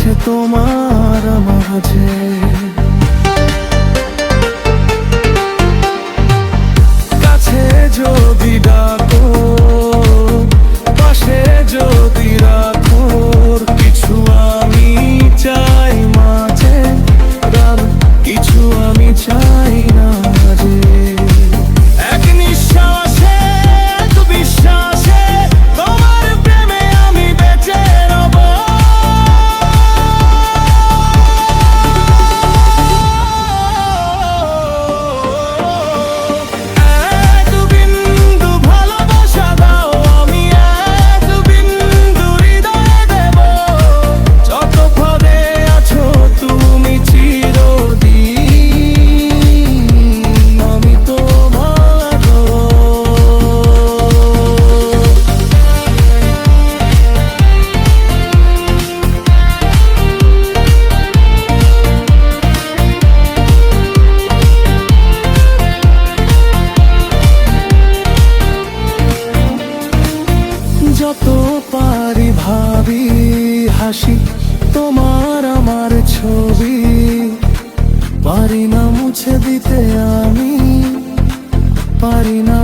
আছে তোমার মাঝে। কাছে যদি ডাকো, পাশে যদি রাখো, কিছু আমি চাই মাঝে, কিছু আমি চাই না যে। এক নিঃশ্বাসে, এক বিশ্বাসে, তোমার প্রেমে আমি বেঁচে রব। এক বিন্দু ভালোবাসা দাও, আমি এক বিন্দু হৃদয়ে দেব। যত পদে আছো তুমি চিরদিন, আমি তোমার। যত পারি ভাবি হাসি, তোমার আমার ছবি পারি না মুছে দিতে, আমি পারি না।